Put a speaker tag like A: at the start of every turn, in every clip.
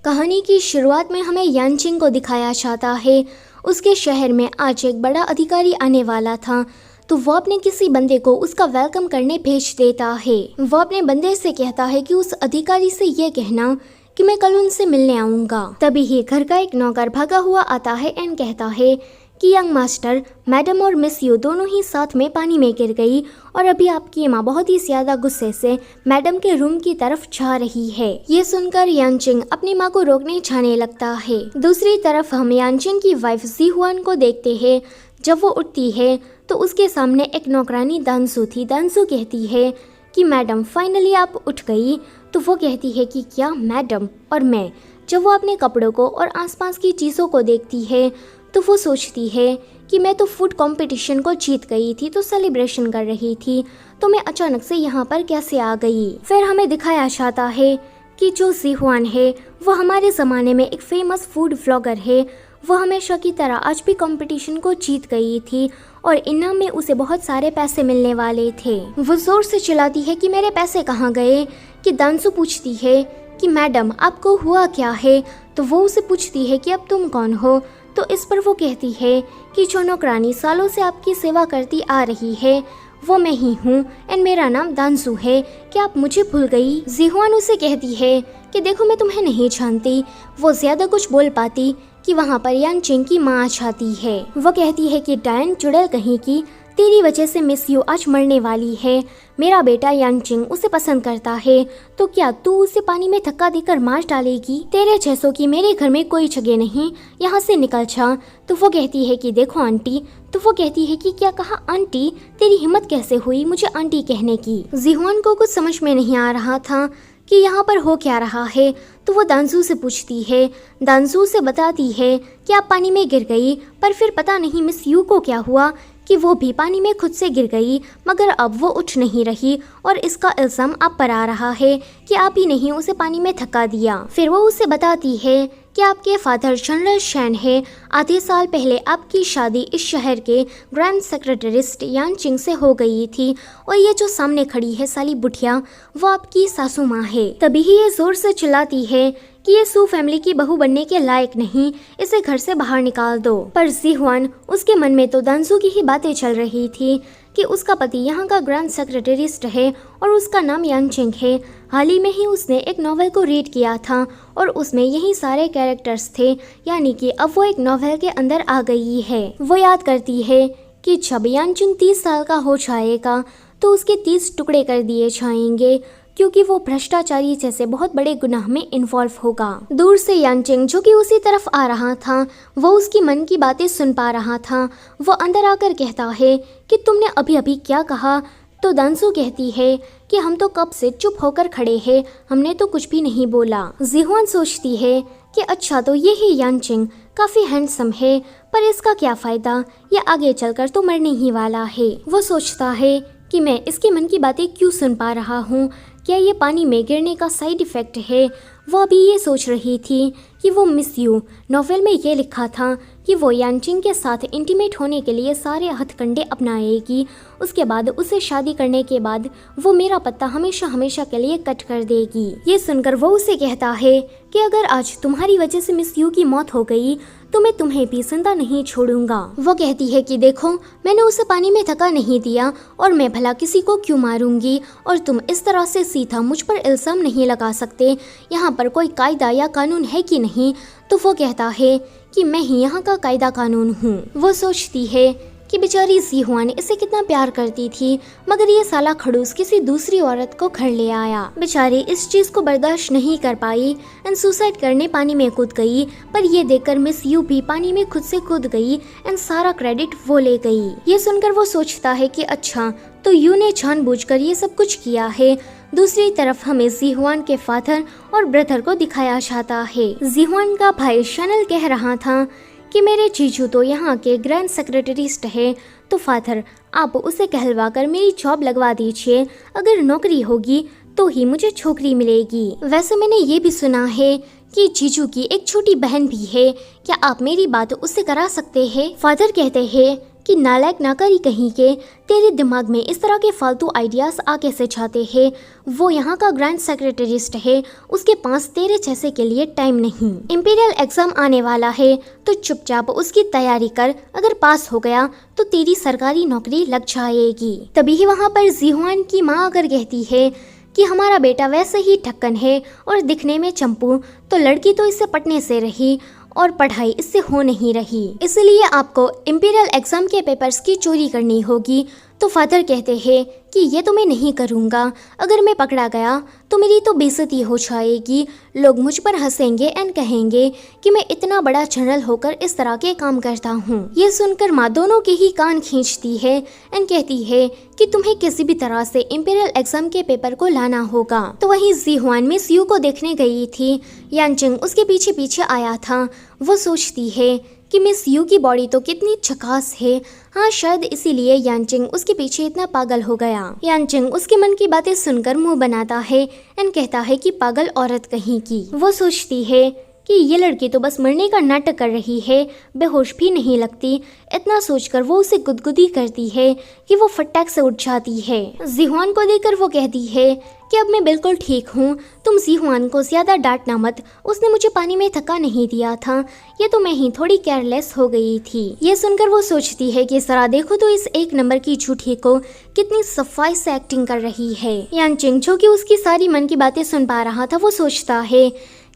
A: कहानी की शुरुआत में हमें यानचिंग को दिखाया जाता है। उसके शहर में आज एक बड़ा अधिकारी आने वाला था, तो वो अपने किसी बंदे को उसका वेलकम करने भेज देता है। वो अपने बंदे से कहता है कि उस अधिकारी से ये कहना कि मैं कल उनसे मिलने आऊंगा। तभी ही घर का एक नौकर भागा हुआ आता है एंड कहता है कि यंग मास्टर, मैडम और मिस यू दोनों ही साथ में पानी में गिर गई और अभी आपकी माँ बहुत ही ज्यादा गुस्से से मैडम के रूम की तरफ जा रही है। ये सुनकर यानचिंग अपनी माँ को रोकने जाने लगता है। दूसरी तरफ हम यानचिंग की वाइफ जीहुआन को देखते हैं। जब वो उठती है तो उसके सामने एक नौकरानी दानसू थी। दानसू कहती है कि मैडम फाइनली आप उठ गई। तो वो कहती है कि क्या मैडम और मैं। जब वो अपने कपड़ों को और आसपास की चीज़ों को देखती है तो वो सोचती है कि मैं तो फूड कंपटीशन को जीत गई थी, तो सेलिब्रेशन कर रही थी, तो मैं अचानक से यहाँ पर कैसे आ गई। फिर हमें दिखाया जाता है कि जो जीहुआन है वो हमारे ज़माने में एक फेमस फूड व्लॉगर है। वो हमेशा की तरह आज भी कंपटीशन को जीत गई थी और इनाम में उसे बहुत सारे पैसे मिलने वाले थे। वो जोर से चिल्लाती है कि मेरे पैसे कहाँ गए। कि दानसू पूछती है कि मैडम आपको हुआ क्या है। तो वो उसे पूछती है कि अब तुम कौन हो। तो इस पर वो कहती है कि जो नौकरानी सालों से आपकी सेवा करती आ रही है वो मैं ही हूँ एंड मेरा नाम दानसू है। क्या आप मुझे भूल गई। जीहुआन उसे कहती है कि देखो मैं तुम्हें नहीं जानती। वो ज्यादा कुछ बोल पाती कि वहाँ पर यानचिंग की माँ आ जाती है। वो कहती है कि डायन चुड़ैल कहीं की, तेरी वजह से मिस यू आज मरने वाली है। मेरा बेटा यानचिंग उसे पसंद करता है, तो क्या तू उसे पानी में धक्का देकर मार डालेगी। तेरे जैसों की मेरे घर में कोई जगह नहीं, यहाँ से निकल जा। तो वो कहती है कि देखो आंटी। तो वो कहती है कि क्या कहा आंटी, तेरी हिम्मत कैसे हुई मुझे आंटी कहने की। जीहुआन को कुछ समझ में नहीं आ रहा था कि यहाँ पर हो क्या रहा है। तो वो दानसू से पूछती है। दानसू से बताती है कि आप पानी में गिर गई, पर फिर पता नहीं मिस यू को क्या हुआ कि वो भी पानी में खुद से गिर गई, मगर अब वो उठ नहीं रही और इसका इल्ज़ाम आप पर आ रहा है कि आप ही नहीं उसे पानी में धक्का दिया। फिर वो उसे बताती है कि आपके फादर जनरल शैन है। आधे साल पहले आपकी शादी इस शहर के ग्रैंड सेक्रेटरिस्ट यानचिंग से हो गई थी और ये जो सामने खड़ी है साली बुढ़िया वो आपकी सासू माँ है। तभी ही ये जोर से चिल्लाती है कि ये सू फैमिली की बहू बनने के लायक नहीं, इसे घर से बाहर निकाल दो। पर जीहुआन, उसके मन में तो दानसू की ही बातें चल रही थी कि उसका पति यहाँ का ग्रैंड सेक्रेटरिस्ट है और उसका नाम यानचिंग है। हाल ही में ही उसने एक नॉवेल को रीड किया था और उसमें यही सारे कैरेक्टर्स थे, यानी कि अब वो एक नॉवेल के अंदर आ गई है। वो याद करती है कि जब यानचिंग 30 साल का हो जाएगा तो उसके 30 टुकड़े कर दिए जाएंगे, क्योंकि वो भ्रष्टाचारी जैसे बहुत बड़े गुनाह में इन्वॉल्व होगा। दूर से यानचिंग जो कि उसी तरफ आ रहा था, वो उसकी मन की बातें सुन पा रहा था। वो अंदर आकर कहता है कि तुमने अभी अभी क्या कहा। तो दानसू कहती है कि हम तो कब से चुप होकर खड़े हैं, हमने तो कुछ भी नहीं बोला। जीहुआन सोचती है कि अच्छा तो ये ही यानचिंग काफी हैंडसम है, पर इसका क्या फायदा, ये आगे चलकर तो मरने ही वाला है। वो सोचता है कि मैं इसके मन की बातें क्यों सुन पा रहा हूँ, क्या ये पानी में गिरने का साइड इफेक्ट है। वो अभी ये सोच रही थी कि वो मिस यू नॉवेल में ये लिखा था कि वो यानचिंग के साथ इंटीमेट होने के लिए सारे हथकंडे अपनाएगी, उसके बाद उसे शादी करने के बाद वो मेरा पत्ता हमेशा हमेशा के लिए कट कर देगी। ये सुनकर वो उसे कहता है कि अगर आज तुम्हारी वजह से मिस यू की मौत हो गई तो मैं तुम्हें भी जिंदा नहीं छोड़ूंगा। वो कहती है कि देखो मैंने उसे पानी में धक्का नहीं दिया और मैं भला किसी को क्यों मारूंगी, और तुम इस तरह से सीधा मुझ पर इल्जाम नहीं लगा सकते। यहाँ पर कोई कायदा या कानून है कि नहीं। तो वो कहता है कि मैं ही यहाँ का कायदा कानून हूँ। वो सोचती है कि बेचारी जीहुआन इसे कितना प्यार करती थी, मगर ये साला खड़ूस किसी दूसरी औरत को घर ले आया। बेचारी इस चीज को बर्दाश्त नहीं कर पाई एंड सुसाइड करने पानी में कूद गई। पर ये देखकर मिस यू भी पानी में खुद से कूद गई एंड सारा क्रेडिट वो ले गई। ये सुनकर वो सोचता है कि अच्छा तो यू ने जानबूझकर ये सब कुछ किया है। दूसरी तरफ हमें जीहुआन के फादर और ब्रदर को दिखाया जाता है। जीहुआन का भाई शनल कह रहा था कि मेरे जीजू तो यहाँ के ग्रैंड सेक्रेटरिस्ट है, तो फादर आप उसे कहलवा कर मेरी जॉब लगवा दीजिए। अगर नौकरी होगी तो ही मुझे छोकरी मिलेगी। वैसे मैंने ये भी सुना है कि जीजू की एक छोटी बहन भी है, क्या आप मेरी बात उससे करा सकते हैं। फादर कहते हैं कि नालायक नाकारी कहीं के, तेरे दिमाग में इस तरह के फालतू आइडियाज आ कैसे छाते हैं। वो यहाँ का ग्रैंड सेक्रेटरिस्ट है, उसके पास तेरे जैसे के लिए टाइम नहीं। इंपीरियल एग्जाम आने वाला है तो चुपचाप उसकी तैयारी कर, अगर पास हो गया तो तेरी सरकारी नौकरी लग जाएगी। तभी वहाँ पर जीहुआन की माँ आकर कहती है कि हमारा बेटा वैसे ही ढक्कन है और दिखने में चंपू, तो लड़की तो इससे पटने से रही और पढ़ाई इससे हो नहीं रही, इसलिए आपको इंपीरियल एग्जाम के पेपर्स की चोरी करनी होगी। तो फादर कहते हैं कि ये तो मैं नहीं करूँगा, अगर मैं पकड़ा गया तो मेरी तो बेइज्जती हो जाएगी, लोग मुझ पर हंसेंगे एंड कहेंगे कि मैं इतना बड़ा जनरल होकर इस तरह के काम करता हूँ। ये सुनकर माँ दोनों के ही कान खींचती है एंड कहती है कि तुम्हें किसी भी तरह से इंपीरियल एग्जाम के पेपर को लाना होगा। तो वहीं जीहुआन मिस यू को देखने गई थी, यानचिंग उसके पीछे पीछे आया था। वो सोचती है कि मिस यू की बॉडी तो कितनी झकास है, हाँ शायद इसीलिए यानचिंग उसके पीछे इतना पागल हो गया। यानचिंग उसके मन की बातें सुनकर मुंह बनाता है एंड कहता है कि पागल औरत कहीं की। वो सोचती है कि ये लड़की तो बस मरने का नाटक कर रही है, बेहोश भी नहीं लगती। इतना सोचकर वो उसे गुदगुदी करती है कि वो फटाक से उठ जाती है। जीहुआन को देखकर वो कहती है कि अब मैं बिल्कुल ठीक हूँ, तुम जीहुआन को ज्यादा डांटना मत, उसने मुझे पानी में धक्का नहीं दिया था, ये तो मैं ही थोड़ी केयरलेस हो गई थी। ये सुनकर वो सोचती है कि जरा देखो तो इस एक नंबर की झूठी को कितनी सफाई से एक्टिंग कर रही है। यानचिंग जो कि उसकी सारी मन की बातें सुन पा रहा था, वो सोचता है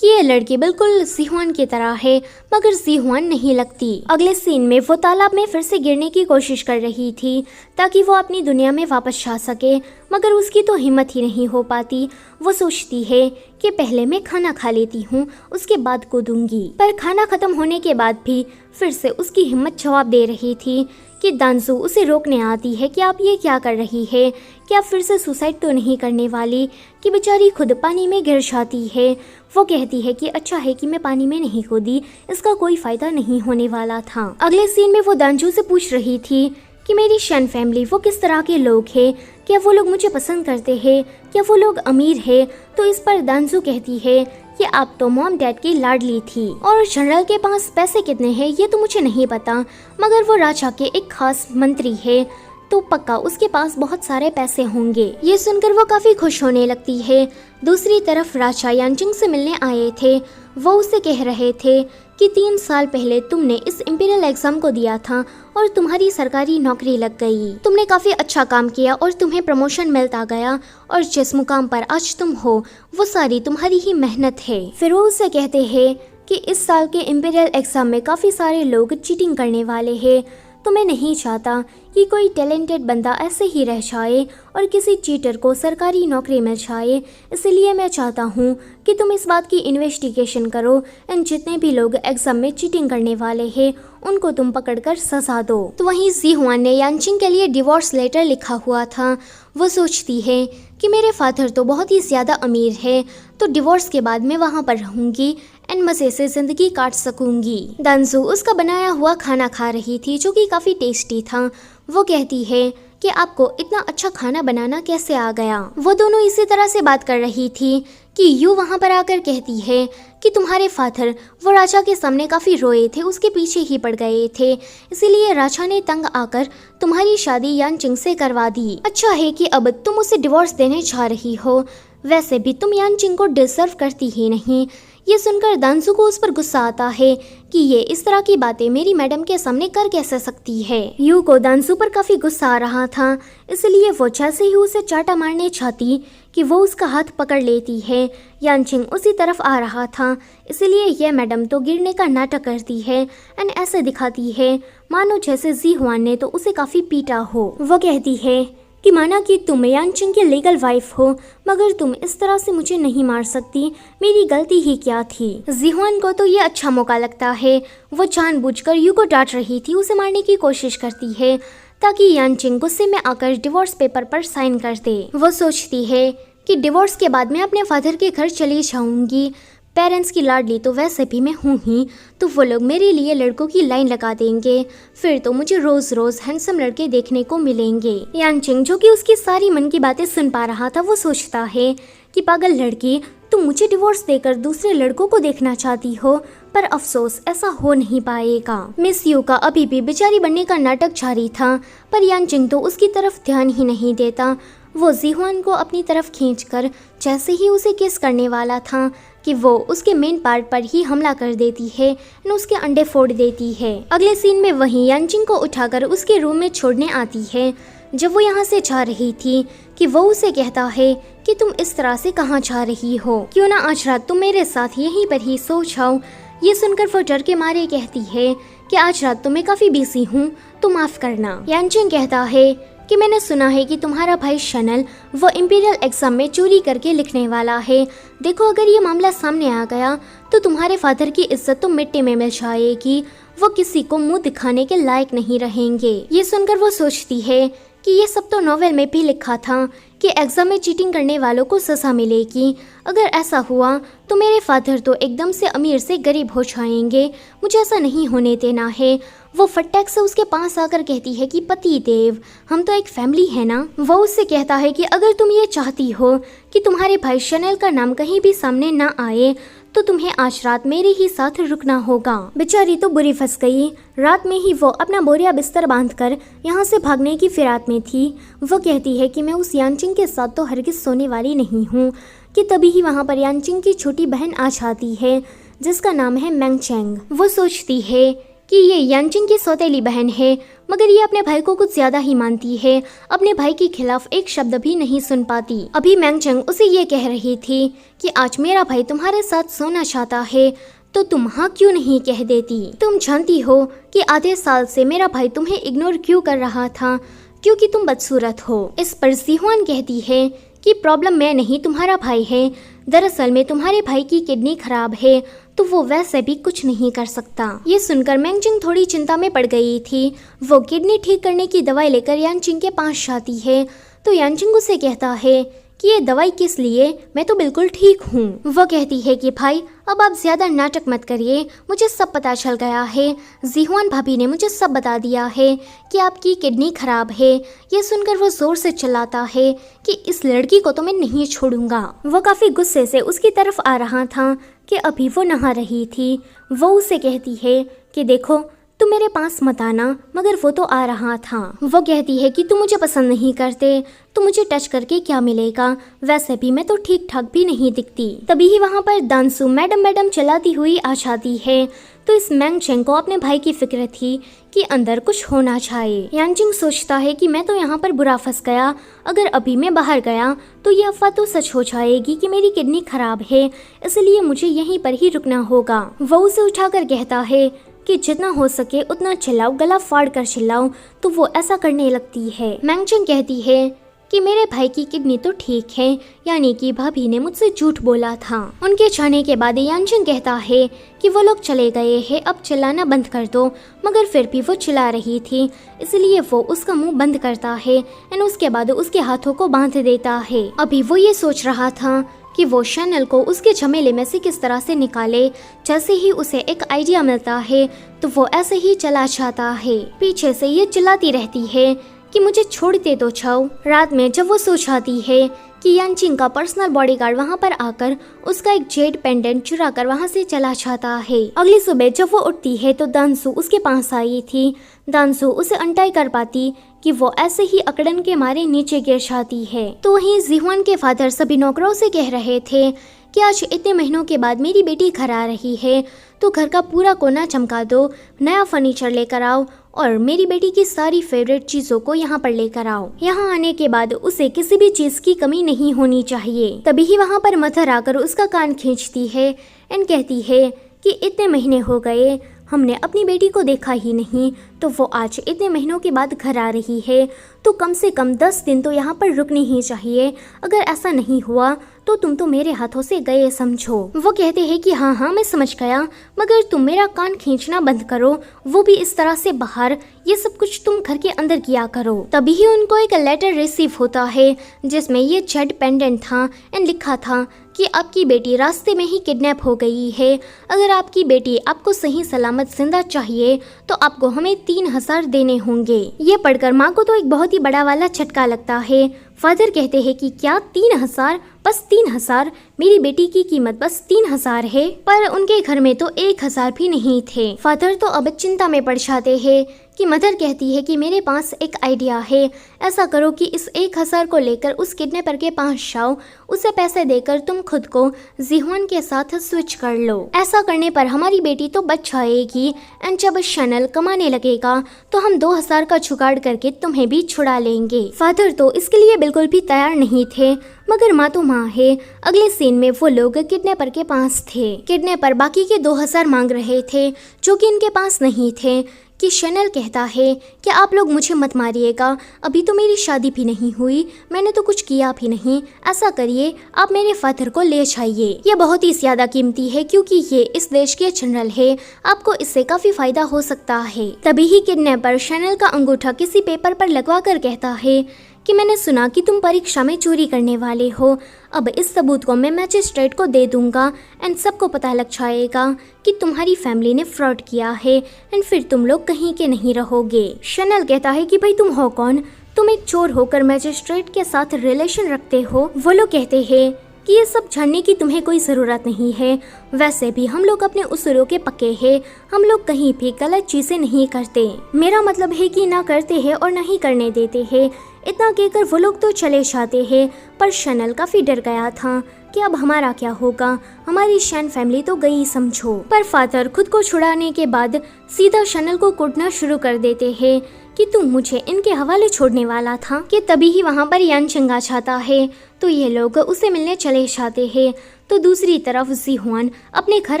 A: कि ये लड़की बिल्कुल जीहुआन की तरह है, मगर जीहुआन नहीं लगती। अगले सीन में वो तालाब में फिर से गिरने की कोशिश कर रही थी ताकि वो अपनी दुनिया में वापस जा सके, मगर उसकी तो हिम्मत ही नहीं हो पाती। वो सोचती है कि पहले मैं खाना खा लेती हूँ, उसके बाद कूदूंगी। पर खाना खत्म होने के बाद भी फिर से उसकी हिम्मत जवाब दे रही थी कि दांजू उसे रोकने आती है कि आप ये क्या कर रही है, क्या फिर से सुसाइड तो नहीं करने वाली, कि बेचारी खुद पानी में गिर जाती है। वो कहती है कि अच्छा है कि मैं पानी में नहीं कूदी, इसका कोई फायदा नहीं होने वाला था। अगले सीन में वो दांजू से पूछ रही थी कि मेरी शन फैमिली वो किस तरह के लोग हैं, क्या वो लोग मुझे पसंद करते हैं, क्या वो लोग अमीर है। तो इस पर दांजू कहती है कि आप तो मॉम डैड की लाडली थी और जनरल के पास पैसे कितने हैं ये तो मुझे नहीं पता, मगर वो राजा के एक खास मंत्री है, तो पक्का उसके पास बहुत सारे पैसे होंगे। ये सुनकर वो काफी खुश होने लगती है। दूसरी तरफ राजा यानचिंग से मिलने आए थे, वो उसे कह रहे थे कि 3 साल पहले तुमने इस इंपीरियल एग्जाम को दिया था और तुम्हारी सरकारी नौकरी लग गई, तुमने काफी अच्छा काम किया और तुम्हें प्रमोशन मिलता गया, और जिस मुकाम पर आज तुम हो वो सारी तुम्हारी ही मेहनत है। फिर वो उसे कहते हैं कि इस साल के इंपीरियल एग्जाम में काफी सारे लोग चीटिंग करने वाले हैं, तो मैं नहीं चाहता कि कोई टैलेंटेड बंदा ऐसे ही रह जाए और किसी चीटर को सरकारी नौकरी मिल जाए, इसलिए मैं चाहता हूँ कि तुम इस बात की इन्वेस्टिगेशन करो एंड जितने भी लोग एग्जाम में चीटिंग करने वाले हैं उनको तुम पकड़कर सजा दो। तो वहीं जीहुआन ने यानचिंग के लिए डिवोर्स लेटर लिखा हुआ था। वो सोचती है कि मेरे फादर तो बहुत ही ज़्यादा अमीर है, तो डिवोर्स के बाद मैं वहाँ पर रहूँगी एंड मज़े से ज़िंदगी काट सकूँगी। दांजू उसका बनाया हुआ खाना खा रही थी जो कि काफ़ी टेस्टी था। वो कहती है कि आपको इतना अच्छा खाना बनाना कैसे आ गया। वो दोनों इसी तरह से बात कर रही थी कि यू वहाँ पर आकर कहती है कि तुम्हारे फादर वो राजा के सामने काफ़ी रोए थे, उसके पीछे ही पड़ गए थे, इसीलिए राजा ने तंग आकर तुम्हारी शादी यानचिंग से करवा दी। अच्छा है कि अब तुम उसे डिवोर्स देने जा रही हो, वैसे भी तुम यानचिंग को डिजर्व करती ही नहीं। ये सुनकर दांजू को उस पर गुस्सा आता है कि ये इस तरह की बातें मेरी मैडम के सामने कर कैसे सकती है। यू को दांजू पर काफी गुस्सा आ रहा था, इसलिए वो जैसे ही उसे चाटा मारने चाहती कि वो उसका हाथ पकड़ लेती है। यानचिंग उसी तरफ आ रहा था, इसलिए यह मैडम तो गिरने का नाटक करती है एंड ऐसे दिखाती है मानो जैसे जीहुआन ने तो उसे काफी पीटा हो। वो कहती है कि माना कि तुम यानचिंग की लीगल वाइफ हो, मगर तुम इस तरह से मुझे नहीं मार सकती, मेरी गलती ही क्या थी। जीहुआन को तो ये अच्छा मौका लगता है, वो जानबूझकर यू को डांट रही थी, उसे मारने की कोशिश करती है ताकि यानचिंग गुस्से में आकर डिवोर्स पेपर पर साइन कर दे। वो सोचती है कि डिवोर्स के बाद मैं अपने फादर के घर चली जाऊंगी, पेरेंट्स की लाडली तो वैसे भी मैं हूँ ही, तो वो लोग मेरे लिए लड़कों की लाइन लगा देंगे, फिर तो मुझे रोज रोज हैंडसम लड़के देखने को मिलेंगे। यानचिंग जो कि उसकी सारी मन की बातें सुन पा रहा था, वो सोचता है कि पागल लड़की, तुम मुझे डिवोर्स देकर दूसरे लड़कों को देखना चाहती हो, पर अफसोस ऐसा हो नहीं पाएगा। मिस यू का अभी भी बेचारी बनने का नाटक जारी था, पर यानचिंग तो उसकी तरफ ध्यान ही नहीं देता। वो जीहुआन को अपनी तरफ खींचकर जैसे ही उसे किस करने वाला था कि वो उसके मेन पार्ट पर ही हमला कर देती है और उसके अंडे फोड़ देती है। अगले सीन में वहीं यानचिंग को उठाकर उसके रूम में छोड़ने आती है। जब वो यहाँ से जा रही थी कि वो उसे कहता है कि तुम इस तरह से कहाँ जा रही हो, क्यों ना आज रात तुम मेरे साथ यहीं पर ही सो जाओ। ये सुनकर वो डर के मारे कहती है कि आज रात तो मैं काफी बिजी हूँ, तो माफ करना। यानचिंग कहता है कि मैंने सुना है कि तुम्हारा भाई शनल वो इंपीरियल एग्जाम में चोरी करके लिखने वाला है। देखो अगर ये मामला सामने आ गया तो तुम्हारे फादर की इज्जत तो मिट्टी में मिल जाएगी, वो किसी को मुंह दिखाने के लायक नहीं रहेंगे। ये सुनकर वो सोचती है कि ये सब तो नॉवेल में भी लिखा था कि एग्जाम में चीटिंग करने वालों को सजा मिलेगी। अगर ऐसा हुआ तो मेरे फादर तो एकदम से अमीर से गरीब हो जाएंगे, मुझे ऐसा नहीं होने देना है। वो फटक से उसके पास आकर कहती है कि पति देव, हम तो एक फैमिली है ना। वो उससे कहता है कि अगर तुम ये चाहती हो कि तुम्हारे भाई शनल का नाम कहीं भी सामने ना आए तो तुम्हें आज रात मेरे ही साथ रुकना होगा। बेचारी तो बुरी फंस गई। रात में ही वो अपना बोरिया बिस्तर बांधकर यहाँ से भागने की फिराक में थी। वो कहती है कि मैं उस यानचिंग के साथ तो हरगिज सोने वाली नहीं हूँ कि तभी ही वहाँ पर यानचिंग की छोटी बहन आ जाती है जिसका नाम है मैंगचेंग। वो सोचती है कि ये यानचिंग की सौतेली बहन है, मगर ये अपने भाई को कुछ ज्यादा ही मानती है, अपने भाई के खिलाफ एक शब्द भी नहीं सुन पाती। अभी मैंगचेंग उसे ये कह रही थी कि आज मेरा भाई तुम्हारे साथ सोना चाहता है तो तुम हाँ क्यों नहीं कह देती। तुम जानती हो कि आधे साल से मेरा भाई तुम्हें इग्नोर क्यों कर रहा था, क्योंकि तुम बदसूरत हो। इस पर जीहुआन कहती है कि प्रॉब्लम मैं नहीं तुम्हारा भाई है, दरअसल में तुम्हारे भाई की किडनी खराब है तो वो वैसे भी कुछ नहीं कर सकता। ये सुनकर मैंगचिंग थोड़ी चिंता में पड़ गई थी। वो किडनी ठीक करने की दवाई लेकर यानचिंग के पास जाती है तो यानचिंग उसे कहता है कि ये दवाई किस लिए, मैं तो बिल्कुल ठीक हूँ। वो कहती है कि भाई अब आप ज्यादा नाटक मत करिए, मुझे सब पता चल गया है, जीहुआन भाभी ने मुझे सब बता दिया है कि आपकी किडनी खराब है। ये सुनकर वो जोर से चिल्लाता है कि इस लड़की को तो मैं नहीं छोड़ूंगा। वो काफी गुस्से से उसकी तरफ आ रहा था कि अभी वो नहा रही थी। वो उसे कहती है कि देखो तुम मेरे पास मत आना, मगर वो तो आ रहा था। वो कहती है कि तुम मुझे पसंद नहीं करते तो मुझे टच करके क्या मिलेगा, वैसे भी मैं तो ठीक ठाक भी नहीं दिखती। तभी ही वहाँ पर दानसू मैडम चलाती हुई आ जाती है तो इस मैंगचेंग को अपने भाई की फिक्र थी कि अंदर कुछ होना चाहिए। यानचिंग सोचता है कि मैं तो यहाँ पर बुरा फंस गया, अगर अभी मैं बाहर गया तो ये अफवाह तो सच हो जाएगी कि मेरी किडनी खराब है, इसलिए मुझे यहीं पर ही रुकना होगा। वो उसे उठाकर कहता है कि जितना हो सके उतना चिल्लाओ, गला फाड़ कर चिल्लाओ, तो वो ऐसा करने लगती है। मैंगचेंग कहती है कि मेरे भाई की किडनी तो ठीक है, यानी कि भाभी ने मुझसे झूठ बोला था। उनके जाने के बाद यानचिंग कहता है कि वो लोग चले गए हैं, अब चिल्लाना बंद कर दो, मगर फिर भी वो चिल्ला रही थी, इसलिए वो उसका मुंह बंद करता है और उसके बाद उसके हाथों को बांध देता है। अभी वो ये सोच रहा था कि वो शनल को उसके झमेले में से किस तरह से निकाले। जैसे ही उसे एक आइडिया मिलता है तो वो ऐसे ही चला जाता है। पीछे से ये चिल्लाती रहती है कि मुझे छोड़ दे दो छाओ। रात में जब वो सो जाती है कि यानचिंग का पर्सनल बॉडीगार्ड वहाँ पर आकर उसका एक जेड पेंडेंट चुरा कर वहाँ से चला जाता है। अगली सुबह जब वो उठती है तो दानसू उसके पास आई थी। दानसू उसे अनटाई कर पाती कि वो ऐसे ही अकड़न के मारे नीचे गिर जाती है। तो वहीं जीहुआन के फादर सभी नौकरों से कह रहे थे कि आज इतने महीनों के बाद मेरी बेटी घर आ रही है तो घर का पूरा कोना चमका दो, नया फर्नीचर लेकर आओ और मेरी बेटी की सारी फेवरेट चीजों को यहाँ पर लेकर आओ। यहाँ आने के बाद उसे किसी भी चीज की कमी नहीं होनी चाहिए। तभी ही वहाँ पर मदर आकर उसका कान खींचती है एंड कहती है कि इतने महीने हो गए हमने अपनी बेटी को देखा ही नहीं, तो वो आज इतने महीनों के बाद घर आ रही है तो कम से कम 10 दिन तो यहाँ पर रुकनी ही चाहिए। अगर ऐसा नहीं हुआ तो तुम तो मेरे हाथों से गए समझो। वो कहते हैं कि हाँ हाँ मैं समझ गया, मगर तुम मेरा कान खींचना बंद करो, वो भी इस तरह से बाहर, ये सब कुछ तुम घर के अंदर किया करो। तभी ही उनको एक लेटर रिसीव होता है जिसमें ये जेड पेंडेंट था एंड लिखा था कि आपकी बेटी रास्ते में ही किडनैप हो गई है। अगर आपकी बेटी आपको सही सलामत जिंदा चाहिए तो आपको हमें 3,000 देने होंगे। ये पढ़कर माँ को तो एक बहुत ही बड़ा वाला झटका लगता है। फादर कहते हैं कि क्या 3,000, बस 3,000? मेरी बेटी की कीमत बस 3,000 है। पर उनके घर में तो 1,000 भी नहीं थे। फादर तो अब चिंता में पड़ जाते हैं कि मदर कहती है कि मेरे पास एक आइडिया है, ऐसा करो कि इस 1,000 को लेकर उस किडनैपर के पास जाओ, उसे पैसे देकर तुम खुद को जिहुआन के साथ स्विच कर लो। ऐसा करने पर हमारी बेटी तो बच जाएगी एंड जब शनल कमाने लगेगा तो हम 2,000 का जुगाड़ करके तुम्हें भी छुड़ा लेंगे। फादर तो इसके लिए बिल्कुल भी तैयार नहीं थे, मगर माँ तो माँ है। अगले सीन में वो लोग किडनैपर के पास थे। किडनैपर बाकी के 2,000 मांग रहे थे जो कि इनके पास नहीं थे। कि शनल कहता है कि आप लोग मुझे मत मारिएगा, अभी तो मेरी शादी भी नहीं हुई, मैंने तो कुछ किया भी नहीं। ऐसा करिए आप मेरे फादर को ले जाइए, ये बहुत ही ज्यादा कीमती है क्योंकि ये इस देश के जनरल है, आपको इससे काफी फायदा हो सकता है। तभी ही किडनैपर शनल का अंगूठा किसी पेपर पर लगवा कर कहता है कि मैंने सुना कि तुम परीक्षा में चोरी करने वाले हो। अब इस सबूत को मैं मैजिस्ट्रेट को दे दूंगा एंड सबको पता लग जाएगा कि तुम्हारी फैमिली ने फ्रॉड किया है एंड फिर तुम लोग कहीं के नहीं रहोगे। शनल कहता है कि भाई तुम हो कौन, तुम एक चोर होकर मैजिस्ट्रेट के साथ रिलेशन रखते हो। वो लोग कहते हैं कि ये सब जानने की तुम्हें कोई ज़रूरत नहीं है, वैसे भी हम लोग अपने उसूलों के पक्के हैं, हम लोग कहीं भी गलत चीज़ें नहीं करते। मेरा मतलब है कि ना करते हैं और ना ही करने देते हैं। इतना कहकर वो लोग तो चले जाते हैं, पर शनल काफ़ी डर गया था कि अब हमारा क्या होगा, हमारी शैन फैमिली तो गई समझो। पर फादर खुद को छुड़ाने के बाद सीधा शनल को कूटना शुरू कर देते हैं कि तू मुझे इनके हवाले छोड़ने वाला था। कि तभी ही वहाँ पर यानचिंग आ जाता है तो ये लोग उसे मिलने चले जाते हैं। तो दूसरी तरफ जिहुआन अपने घर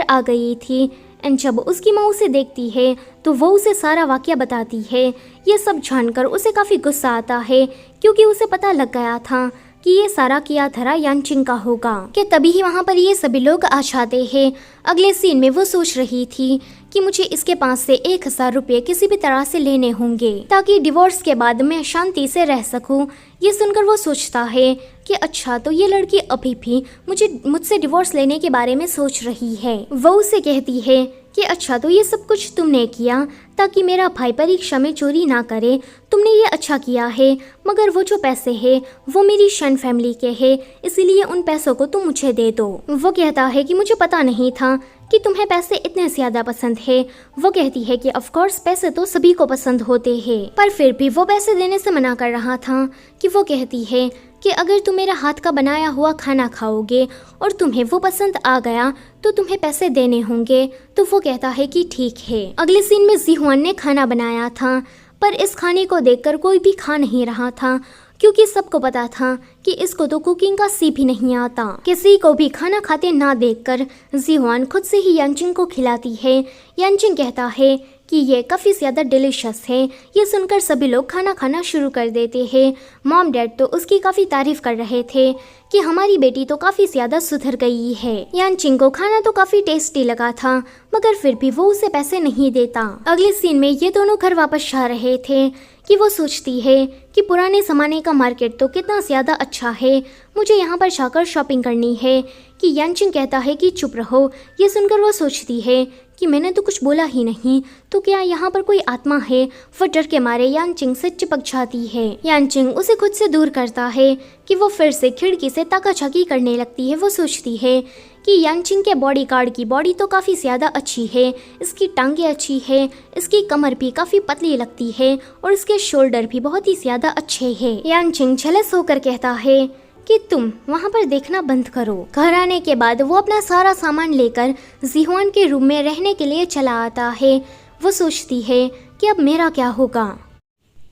A: आ गई थी एंड जब उसकी माँ उसे देखती है तो वो उसे सारा वाकया बताती है। ये सब जानकर उसे काफ़ी गुस्सा आता है क्योंकि उसे पता लग गया था कि ये सारा किया धरा यानचिंग का होगा। कि तभी ही वहाँ पर ये सभी लोग आ जाते हैं। अगले सीन में वो सोच रही थी कि मुझे इसके पास से 1,000 रुपये किसी भी तरह से लेने होंगे ताकि डिवोर्स के बाद मैं शांति से रह सकूं। ये सुनकर वो सोचता है कि अच्छा तो ये लड़की अभी भी मुझसे डिवोर्स लेने के बारे में सोच रही है। वो उसे कहती है कि अच्छा तो ये सब कुछ तुमने किया ताकि मेरा भाई परीक्षा में चोरी ना करे, तुमने ये अच्छा किया है, मगर वो जो पैसे है वो मेरी शन फैमिली के है, इसीलिए उन पैसों को तुम मुझे दे दो। वो कहता है कि मुझे पता नहीं था कि तुम्हें पैसे इतने ज्यादा पसंद है। वो कहती है कि ऑफ कोर्स पैसे तो सभी को पसंद होते हैं, पर फिर भी वो पैसे देने से मना कर रहा था। कि वो कहती है कि अगर तुम मेरा हाथ का बनाया हुआ खाना खाओगे और तुम्हें वो पसंद आ गया तो तुम्हें पैसे देने होंगे। तो वो कहता है कि ठीक है। अगले सीन में जिहुआन ने खाना बनाया था, पर इस खाने को देखकर कोई भी खा नहीं रहा था क्योंकि सबको पता था कि इसको तो कुकिंग का सी भी नहीं आता। किसी को भी खाना खाते ना देखकर जिहुआन खुद से ही यानचिंग को खिलाती है। यानचिंग कहता है कि ये काफ़ी ज़्यादा डिलीशियस है। ये सुनकर सभी लोग खाना खाना शुरू कर देते हैं। मॉम डैड तो उसकी काफ़ी तारीफ कर रहे थे कि हमारी बेटी तो काफ़ी ज़्यादा सुधर गई है। यानचिंग को खाना तो काफ़ी टेस्टी लगा था, मगर फिर भी वो उसे पैसे नहीं देता। अगले सीन में ये दोनों घर वापस जा रहे थे कि वो सोचती है कि पुराने ज़माने का मार्केट तो कितना ज़्यादा अच्छा है, मुझे यहाँ पर जाकर शॉपिंग करनी है। कि यानचिंग कहता है कि चुप रहो। ये सुनकर वो सोचती है कि मैंने तो कुछ बोला ही नहीं, तो क्या यहाँ पर कोई आत्मा है। वो डर के मारे यानचिंग से चिपक जाती है। यानचिंग उसे खुद से दूर करता है कि वो फिर से खिड़की से ताकाझाकी करने लगती है। वो सोचती है कि यानचिंग के बॉडीगार्ड की बॉडी तो काफ़ी ज़्यादा अच्छी है, इसकी टांगें अच्छी है, इसकी कमर भी काफ़ी पतली लगती है और इसके शोल्डर भी बहुत ही ज़्यादा अच्छे हैं। यानचिंग झलस होकर कहता है कि तुम वहाँ पर देखना बंद करो। घर आने के बाद वो अपना सारा सामान लेकर जिहुआन के रूम में रहने के लिए चला आता है। वो सोचती है कि अब मेरा क्या होगा।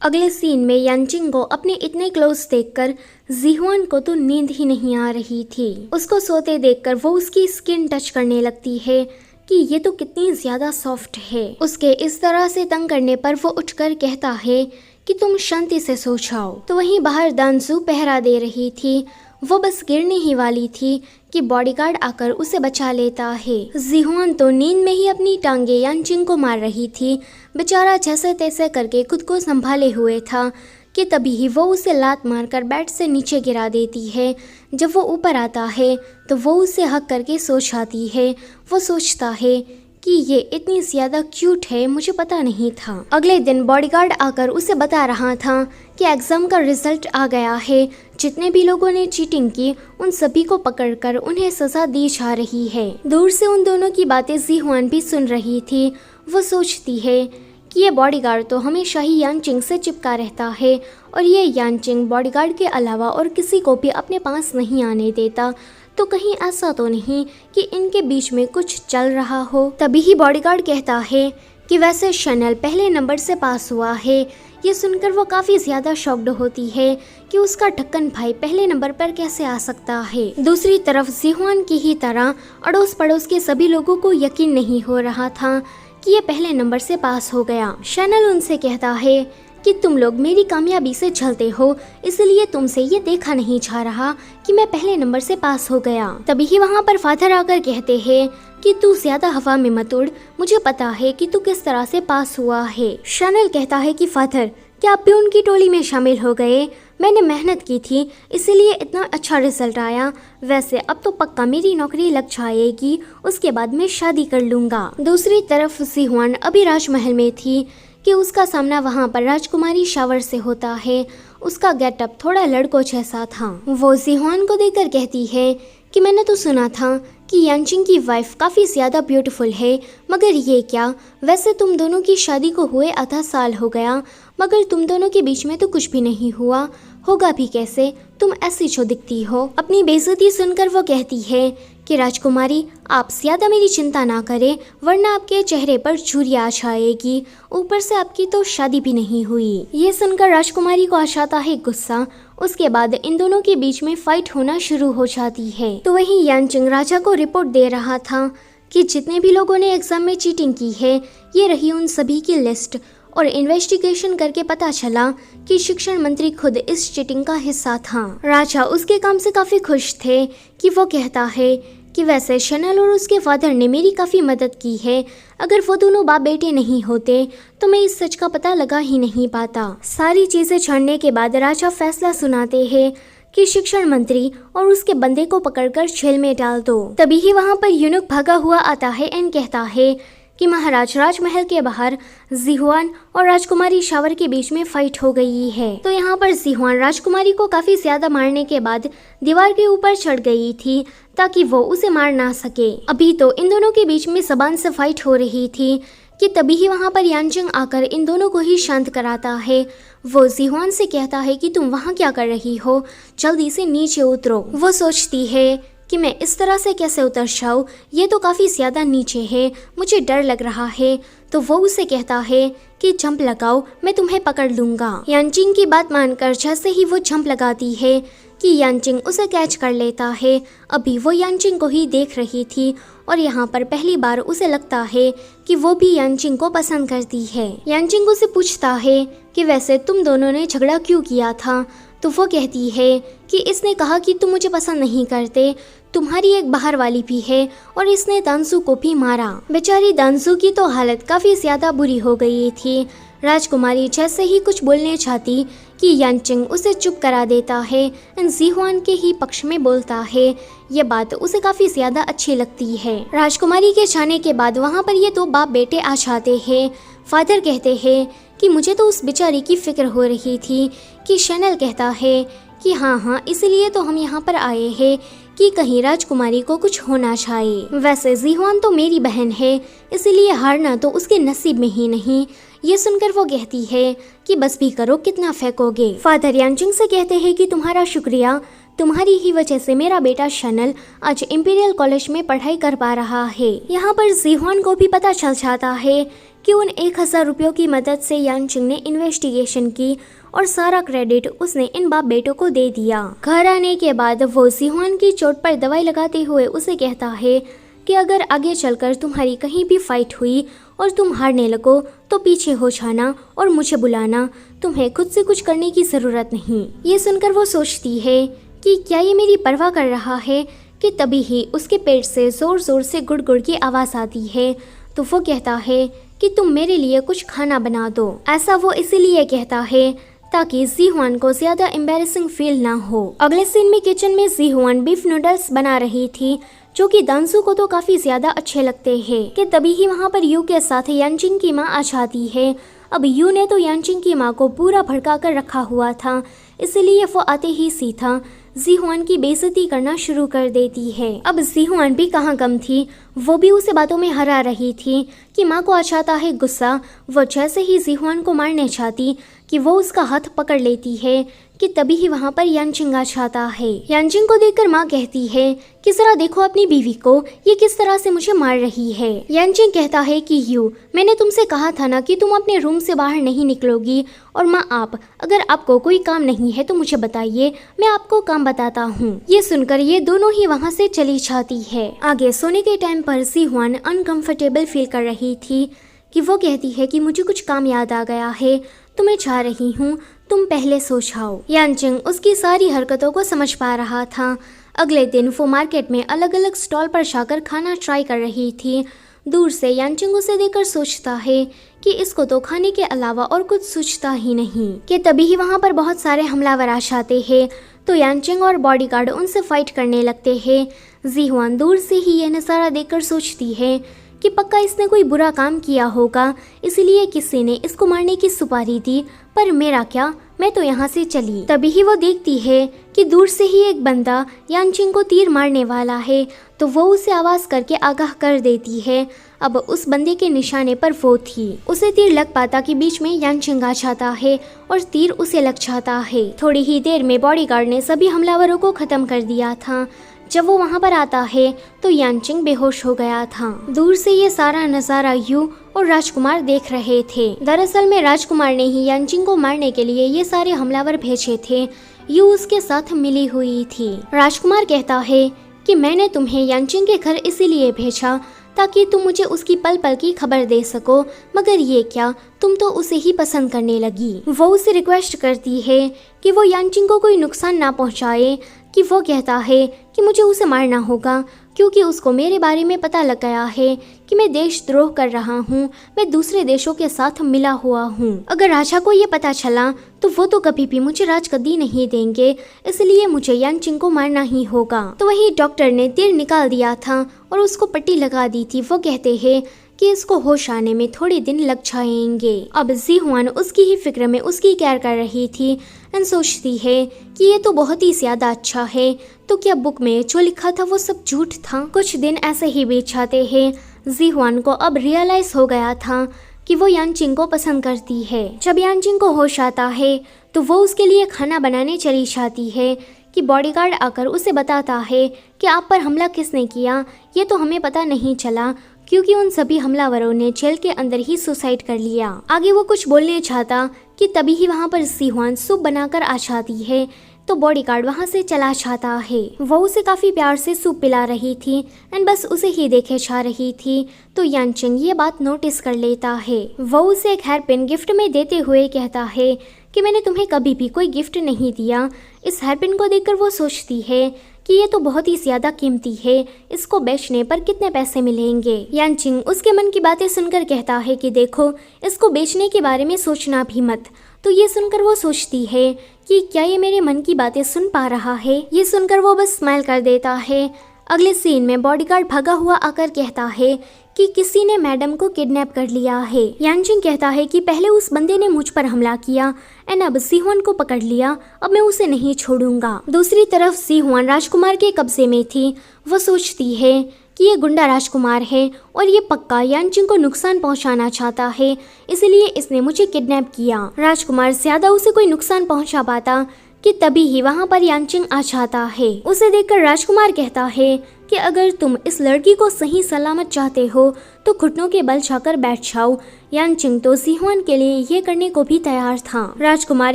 A: अगले सीन में यानचिंग को अपने इतने क्लोज देखकर जिहुआन को तो नींद ही नहीं आ रही थी। उसको सोते देखकर वो उसकी स्किन टच करने लगती है कि ये तो कितनी ज़्यादा सॉफ्ट है। उसके इस तरह से तंग करने पर वो उठकर कहता है कि तुम शांति से सो जाओ। तो वहीं बाहर दानजू पहरा दे रही थी। वो बस गिरने ही वाली थी कि बॉडीगार्ड आकर उसे बचा लेता है। जीहुआन तो नींद में ही अपनी टांगे यानचिंग को मार रही थी। बेचारा जैसे तैसे करके खुद को संभाले हुए था कि तभी ही वो उसे लात मारकर बेड से नीचे गिरा देती है। जब वो ऊपर आता है तो वो उसे हक करके सो जाती है। वो सोचता है कि ये इतनी ज़्यादा क्यूट है, मुझे पता नहीं था। अगले दिन बॉडीगार्ड आकर उसे बता रहा था कि एग्ज़ाम का रिजल्ट आ गया है। जितने भी लोगों ने चीटिंग की उन सभी को पकड़कर उन्हें सज़ा दी जा रही है। दूर से उन दोनों की बातें जीहुआन भी सुन रही थी। वो सोचती है कि ये बॉडीगार्ड तो हमेशा ही यानचिंग से चिपका रहता है और ये यानचिंग बॉडीगार्ड के अलावा और किसी को भी अपने पास नहीं आने देता। तो कहीं ऐसा तो नहीं कि इनके बीच में कुछ चल रहा हो। तभी ही बॉडीगार्ड कहता है कि वैसे शैनल पहले नंबर से पास हुआ है। ये सुनकर वो काफ़ी ज़्यादा शॉक्ड होती है कि उसका ढक्कन भाई पहले नंबर पर कैसे आ सकता है। दूसरी तरफ जीहुआन की ही तरह अड़ोस पड़ोस के सभी लोगों को यकीन नहीं हो रहा था कि ये पहले नंबर से पास हो गया। शैनल उनसे कहता है कि तुम लोग मेरी कामयाबी से जलते हो, इसलिए तुमसे ये देखा नहीं जा रहा कि मैं पहले नंबर से पास हो गया। तभी ही वहाँ पर फादर आकर कहते हैं कि तू ज्यादा हवा में मत उड़, मुझे पता है कि तू किस तरह से पास हुआ है। शैनल कहता है कि फादर, क्या आप भी उनकी टोली में शामिल हो गए? मैंने मेहनत की थी, इसीलिए इतना अच्छा रिजल्ट आया। वैसे अब तो पक्का मेरी नौकरी लग जाएगी, उसके बाद मैं शादी कर लूँगा। दूसरी तरफ जीहुआन अभी राजमहल में थी कि उसका सामना वहाँ पर राजकुमारी शावर से होता है। उसका गेटअप थोड़ा लड़कों जैसा था। वो जीहुआन को देखकर कहती है कि मैंने तो सुना था कि यानचिंग की वाइफ काफ़ी ज़्यादा ब्यूटीफुल है, मगर ये क्या? वैसे तुम दोनों की शादी को हुए आधा साल हो गया, मगर तुम दोनों के बीच में तो कुछ भी नहीं हुआ। होगा भी कैसे? तुम ऐसी जो दिखती हो। अपनी बेइज्जती सुनकर वो कहती है कि राजकुमारी, आप ज़्यादा मेरी चिंता ना करें, वरना आपके चेहरे पर झुर्रियाँ आ जाएगी। ऊपर से आपकी तो शादी भी नहीं हुई। ये सुनकर राजकुमारी को आ जाता है गुस्सा। उसके बाद इन दोनों के बीच में फाइट होना शुरू हो जाती है। तो वहीं यानचिंग राजा को रिपोर्ट दे रहा था कि जितने भी लोगों ने एग्जाम में चीटिंग की है, ये रही उन सभी की लिस्ट। और इन्वेस्टिगेशन करके पता चला कि शिक्षण मंत्री खुद इस चीटिंग का हिस्सा था। राजा उसके काम से काफ़ी खुश थे कि वो कहता है कि वैसे शैनल और उसके फादर ने मेरी काफ़ी मदद की है। अगर वो दोनों बाप बेटे नहीं होते तो मैं इस सच का पता लगा ही नहीं पाता। सारी चीज़ें जानने के बाद राजा फैसला सुनाते हैं कि शिक्षण मंत्री और उसके बंदे को पकड़कर जेल में डाल दो। तभी ही वहाँ पर यूनुक भागा हुआ आता है एंड कहता है कि महाराज, राजमहल के बाहर जीहुआन और राजकुमारी शावर के बीच में फाइट हो गई है। तो यहाँ पर जीहुआन राजकुमारी को काफी ज्यादा मारने के बाद दीवार के ऊपर चढ़ गई थी ताकि वो उसे मार ना सके। अभी तो इन दोनों के बीच में जबान से फाइट हो रही थी कि तभी ही वहाँ पर यानचिंग आकर इन दोनों को ही शांत कराता है। वो जीहुआन से कहता है कि तुम वहाँ क्या कर रही हो, जल्दी से नीचे उतरो। वो सोचती है कि मैं इस तरह से कैसे उतर जाऊँ, ये तो काफ़ी ज़्यादा नीचे है, मुझे डर लग रहा है। तो वो उसे कहता है कि जंप लगाओ, मैं तुम्हें पकड़ लूँगा। यानचिंग की बात मानकर जैसे ही वो जंप लगाती है कि यानचिंग उसे कैच कर लेता है। अभी वो यानचिंग को ही देख रही थी और यहाँ पर पहली बार उसे लगता है कि वो भी यानचिंग को पसंद करती है। यानचिंग उसे पूछता है कि वैसे तुम दोनों ने झगड़ा क्यों किया था? तो वो कहती है कि इसने कहा कि तुम मुझे पसंद नहीं करते, तुम्हारी एक बाहर वाली भी है और इसने दांसू को भी मारा। बेचारी दांसू की तो हालत काफ़ी ज़्यादा बुरी हो गई थी। राजकुमारी जैसे ही कुछ बोलने चाहती कि यानचिंग उसे चुप करा देता है, जीहुआन के ही पक्ष में बोलता है। ये बात उसे काफ़ी ज़्यादा अच्छी लगती है। राजकुमारी के जाने के बाद वहाँ पर ये दो बाप बेटे आ जाते हैं। फादर कहते हैं कि मुझे तो उस बेचारी की फिक्र हो रही थी कि शैनल कहता है कि हाँ, इसलिए तो हम यहाँ पर आए हैं कि कहीं राजकुमारी को कुछ होना चाहिए। वैसे जीहुआन तो मेरी बहन है, इसलिए हारना तो उसके नसीब में ही नहीं। ये सुनकर वो कहती है कि बस भी करो, कितना फेंकोगे। फादर यानचिंग से कहते हैं कि तुम्हारा शुक्रिया, तुम्हारी ही वजह से मेरा बेटा शैनल आज इंपीरियल कॉलेज में पढ़ाई कर पा रहा है। यहाँ पर जीहुआन को भी पता चल जाता है कि उन 1000 रुपयों की मदद से यानचिंग ने इन्वेस्टिगेशन की और सारा क्रेडिट उसने इन बाप बेटों को दे दिया। घर आने के बाद वो जीहुआन की चोट पर दवाई लगाते हुए उसे कहता है कि अगर आगे चलकर तुम्हारी कहीं भी फाइट हुई और तुम हारने लगो तो पीछे हो जाना और मुझे बुलाना, तुम्हें खुद से कुछ करने की ज़रूरत नहीं। ये सुनकर वो सोचती है कि क्या ये मेरी परवाह कर रहा है कि तभी ही उसके पेट से जोर जोर से गुड़गुड़ की आवाज़ आती है। तो वो कहता है कि तुम मेरे लिए कुछ खाना बना दो। ऐसा वो इसीलिए कहता है ताकि जीहुआन को ज्यादा एम्बैरेसिंग फील ना हो। अगले सीन में किचन में जीहुआन बीफ नूडल्स बना रही थी जो कि दांसू को तो काफी ज्यादा अच्छे लगते हैं कि तभी ही वहाँ पर यू के साथ यानचिंग की माँ आ जाती है। अब यू ने तो यानचिंग की माँ को पूरा भड़का कर रखा हुआ था, इसलिए वो आते ही सीधा जीहुआन की बेइज्जती करना शुरू कर देती है। अब जीहुआन भी कहाँ कम थी, वो भी उसे बातों में हरा रही थी कि माँ को आ जाता है गुस्सा। वो जैसे ही जीहुआन को मारने चाहती कि वो उसका हाथ पकड़ लेती है कि तभी ही वहाँ पर यानचिंग आ जाता है। यानचिंग को देखकर माँ कहती है कि जरा देखो अपनी बीवी को, ये किस तरह से मुझे मार रही है। यानचिंग कहता है कि यू, मैंने तुमसे कहा था ना कि तुम अपने रूम से बाहर नहीं निकलोगी। और माँ आप, अगर आपको कोई काम नहीं है तो मुझे बताइए, मैं आपको काम बताता हूँ। ये सुनकर ये दोनों ही वहाँ से चली जाती है। आगे सोने के टाइम पर जीहुआन अनकंफर्टेबल फील कर रही थी कि वो कहती है कि मुझे कुछ काम याद आ गया है, तो मैं चाह रही हूँ तुम पहले सो जाओ। यानचिंग उसकी सारी हरकतों को समझ पा रहा था। अगले दिन वो मार्केट में अलग अलग स्टॉल पर जाकर खाना ट्राई कर रही थी। दूर से यानचिंग उसे देखकर सोचता है कि इसको तो खाने के अलावा और कुछ सूझता ही नहीं कि तभी ही वहाँ पर बहुत सारे हमलावर आ जाते हैं। तो यानचिंग और बॉडीगार्ड उनसे फाइट करने लगते हैं। जीहुआन दूर से ही यह नज़ारा देखकर सोचती है कि पक्का इसने कोई बुरा काम किया होगा, इसलिए किसी ने इसको मारने की सुपारी दी, पर मेरा क्या, मैं तो यहाँ से चली। तभी ही वो देखती है कि दूर से ही एक बंदा यानचिंग को तीर मारने वाला है, तो वो उसे आवाज़ करके आगाह कर देती है। अब उस बंदे के निशाने पर वो थी। उसे तीर लग पाता कि बीच में यानचिंग आ जाता है और तीर उसे लग जाता है। थोड़ी ही देर में बॉडीगार्ड ने सभी हमलावरों को खत्म कर दिया था। जब वो वहाँ पर आता है तो यानचिंग बेहोश हो गया था। दूर से ये सारा नज़ारा यू और राजकुमार देख रहे थे। दरअसल में राजकुमार ने ही यानचिंग को मारने के लिए ये सारे हमलावर भेजे थे। यू उसके साथ मिली हुई थी। राजकुमार कहता है कि मैंने तुम्हें यानचिंग के घर इसीलिए भेजा ताकि तुम मुझे उसकी पल पल की खबर दे सको, मगर ये क्या, तुम तो उसे ही पसंद करने लगी। वो उसे रिक्वेस्ट करती है कि वो यानचिंग को कोई नुकसान ना पहुंचाए, कि वो कहता है कि मुझे उसे मारना होगा क्योंकि उसको मेरे बारे में पता लग गया है कि मैं देशद्रोह कर रहा हूँ, मैं दूसरे देशों के साथ मिला हुआ हूँ। अगर राजा को ये पता चला तो वो तो कभी भी मुझे राजगद्दी नहीं देंगे, इसलिए मुझे यानचिंग को मारना ही होगा। तो वही डॉक्टर ने तीर निकाल दिया था और उसको पट्टी लगा दी थी। वो कहते हैं कि इसको होश आने में थोड़े दिन लग जाएंगे। अब जीहुआन उसकी ही फिक्र में उसकी केयर कर रही थी एंड सोचती है कि ये तो बहुत ही ज्यादा अच्छा है, तो क्या बुक में जो लिखा था वो सब झूठ था। कुछ दिन ऐसे ही बीत जाते हैं। जीहुआन को अब रियलाइज हो गया था कि वो यानचिंग को पसंद करती है। जब यानचिंग को होश आता है तो वो उसके लिए खाना बनाने चली जाती है कि बॉडीगार्ड आकर उसे बताता है कि आप पर हमला किसने किया, ये तो हमें पता नहीं चला क्योंकि उन सभी हमलावरों ने जेल के अंदर ही सुसाइड कर लिया। आगे वो कुछ बोलने चाहता कि तभी ही वहाँ पर जीहुआन सूप बनाकर आ जाती है, तो बॉडीगार्ड वहाँ से चला जाता है। वो उसे काफी प्यार से सूप पिला रही थी एंड बस उसे ही देखे जा रही थी। तो यानचिंग ये बात नोटिस कर लेता है। वो उसे एक हेयर पिन गिफ्ट में देते हुए कहता है कि मैंने तुम्हें कभी भी कोई गिफ्ट नहीं दिया। इस हेयर पिन को देखकर वो सोचती है कि ये तो बहुत ही ज्यादा कीमती है, इसको बेचने पर कितने पैसे मिलेंगे। यानचिंग उसके मन की बातें सुनकर कहता है कि देखो, इसको बेचने के बारे में सोचना भी मत। तो ये सुनकर वो सोचती है कि क्या ये मेरे मन की बातें सुन पा रहा है। ये सुनकर वो बस स्माइल कर देता है। अगले सीन में बॉडीगार्ड भागा हुआ आकर कहता है कि किसी ने मैडम को किडनैप कर लिया है। यानचिंग कहता है कि पहले उस बंदे ने मुझ पर हमला किया एंड अब जीहुआन को पकड़ लिया, अब मैं उसे नहीं छोड़ूंगा। दूसरी तरफ जीहुआन राजकुमार के कब्जे में थी। वो सोचती है कि ये गुंडा राजकुमार है और ये पक्का यानचिंग को नुकसान पहुंचाना चाहता है, इसलिए इसने मुझे किडनैप किया। राजकुमार ज्यादा उसे कोई नुकसान पहुंचा पाता कि तभी ही वहाँ पर यानचिंग आ जाता है। उसे देखकर राजकुमार कहता है कि अगर तुम इस लड़की को सही सलामत चाहते हो तो घुटनों के बल जाकर बैठ जाओ। यानचिंग तो जीहुआन के लिए ये करने को भी तैयार था। राजकुमार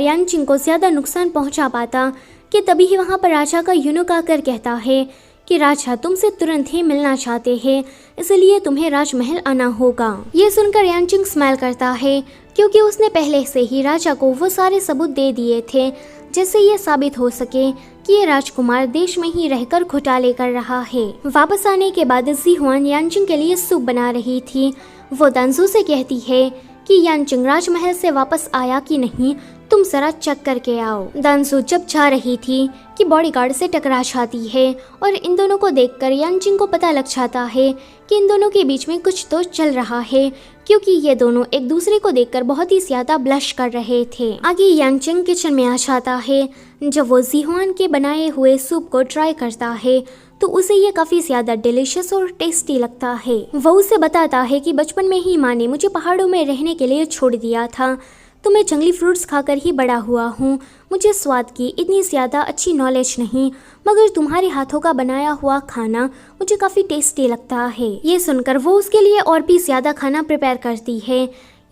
A: यानचिंग को ज्यादा नुकसान पहुंचा पाता कि तभी ही वहाँ पर राजा का यूनुक आकर कहता है कि राजा तुमसे तुरंत ही मिलना चाहते हैं, इसलिए तुम्हें राजमहल आना होगा। ये सुनकर यानचिंग स्माइल करता है क्योंकि उसने पहले से ही राजा को वो सारे सबूत दे दिए थे। जिससे ये साबित हो सके कि ये राजकुमार देश में ही रहकर घोटाले कर रहा है। वापस आने के बाद ज़ीहुआन यानचिंग के लिए सूप बना रही थी। वो दानसू से कहती है कि यानचिंग राजमहल से वापस आया कि नहीं, तुम जरा चेक करके आओ। दानसू जब जा रही थी कि बॉडीगार्ड से टकरा जाती है और इन दोनों को देखकर यानचिंग को पता लग जाता है कि इन दोनों के बीच में कुछ तो चल रहा है, क्योंकि ये दोनों एक दूसरे को देखकर बहुत ही ज्यादा ब्लश कर रहे थे। आगे यानचिंग किचन में आ जाता है। जब वो ज़ीहुआन के बनाए हुए सूप को ट्राई करता है तो उसे ये काफी ज्यादा डिलीशियस और टेस्टी लगता है। वो उसे बताता है कि बचपन में ही माँ ने मुझे पहाड़ों में रहने के लिए छोड़ दिया था, तो मैं जंगली फ्रूट्स खाकर ही बड़ा हुआ हूँ। मुझे स्वाद की इतनी ज़्यादा अच्छी नॉलेज नहीं, मगर तुम्हारे हाथों का बनाया हुआ खाना मुझे काफ़ी टेस्टी लगता है। ये सुनकर वो उसके लिए और भी ज़्यादा खाना प्रिपेयर करती है।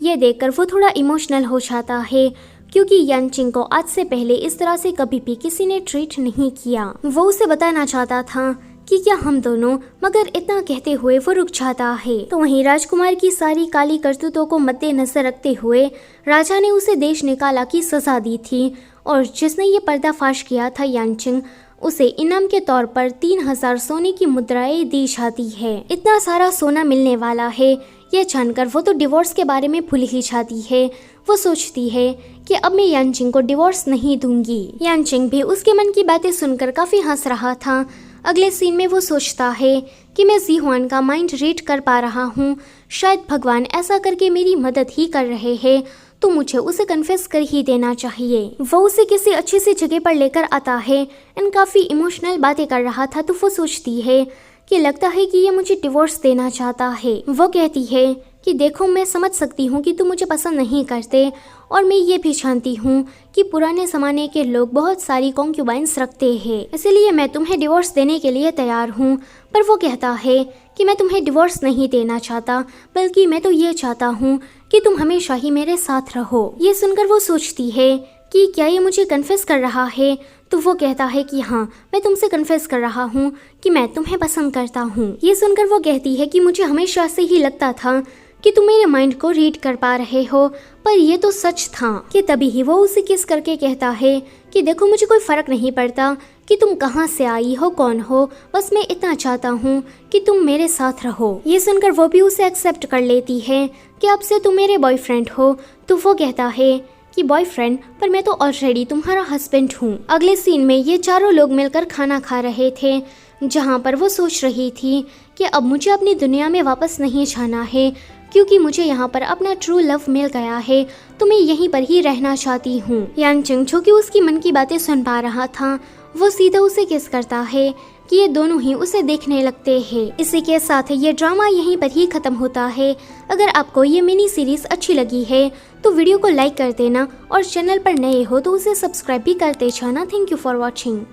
A: ये देखकर वो थोड़ा इमोशनल हो जाता है, क्योंकि यानचिंग को आज से पहले इस तरह से कभी भी किसी ने ट्रीट नहीं किया। वो उसे बताना चाहता था कि क्या हम दोनों, मगर इतना कहते हुए वो रुक जाता है। तो वहीं राजकुमार की सारी काली करतूतों को मद्देनजर रखते हुए राजा ने उसे देश निकाला की सजा दी थी, और जिसने ये पर्दाफाश किया था यानचिंग, उसे इनाम के तौर पर 3000 सोने की मुद्राएं दी जाती है। इतना सारा सोना मिलने वाला है ये जानकर वो तो डिवोर्स के बारे में भूल ही जाती है। वो सोचती है कि अब मैं यानचिंग को डिवोर्स नहीं दूंगी। यानचिंग भी उसके मन की बातें सुनकर काफी हंस रहा था। अगले सीन में वो सोचता है कि मैं ज़ीहुआन का माइंड रीड कर पा रहा हूँ, शायद भगवान ऐसा करके मेरी मदद ही कर रहे हैं, तो मुझे उसे कन्फेस कर ही देना चाहिए। वो उसे किसी अच्छी सी जगह पर लेकर आता है एंड काफ़ी इमोशनल बातें कर रहा था। तो वो सोचती है कि लगता है कि ये मुझे डिवोर्स देना चाहता है। वो कहती है कि देखो, मैं समझ सकती हूँ कि तुम मुझे पसंद नहीं करते, और मैं ये भी जानती हूँ कि पुराने ज़माने के लोग बहुत सारी कॉन्क्यूबाइंस रखते हैं, इसलिए मैं तुम्हें डिवोर्स देने के लिए तैयार हूँ। पर वो कहता है कि मैं तुम्हें डिवोर्स नहीं देना चाहता, बल्कि मैं तो ये चाहता हूँ कि तुम हमेशा ही मेरे साथ रहो। ये सुनकर वो सोचती है कि क्या ये मुझे कन्फेस कर रहा है। तो वो कहता है कि हाँ, मैं तुमसे कन्फेस कर रहा हूँ कि मैं तुम्हें पसंद करता हूँ। ये सुनकर वो कहती है कि मुझे हमेशा से ही लगता था कि तुम मेरे माइंड को रीड कर पा रहे हो, पर ये तो सच था। कि तभी ही वो उसे किस करके कहता है कि देखो, मुझे कोई फर्क नहीं पड़ता कि तुम कहाँ से आई हो, कौन हो, बस मैं इतना चाहता हूँ कि तुम मेरे साथ रहो। ये सुनकर वो भी उसे एक्सेप्ट कर लेती है कि अब से तुम मेरे बॉयफ्रेंड हो। तो वो कहता है कि बॉयफ्रेंड, पर मैं तो ऑलरेडी तुम्हारा हस्बैंड हूँ। अगले सीन में ये चारों लोग मिलकर खाना खा रहे थे, जहाँ पर वो सोच रही थी कि अब मुझे अपनी दुनिया में वापस नहीं जाना है, क्योंकि मुझे यहाँ पर अपना ट्रू लव मिल गया है, तो मैं यहीं पर ही रहना चाहती हूँ। यानचिंग, जो कि उसकी मन की बातें सुन पा रहा था, वो सीधा उसे किस करता है कि ये दोनों ही उसे देखने लगते हैं। इसी के साथ ये ड्रामा यहीं पर ही खत्म होता है। अगर आपको ये मिनी सीरीज अच्छी लगी है तो वीडियो को लाइक कर देना, और चैनल पर नए हो तो उसे सब्सक्राइब भी करते जाना। Thank you for watching.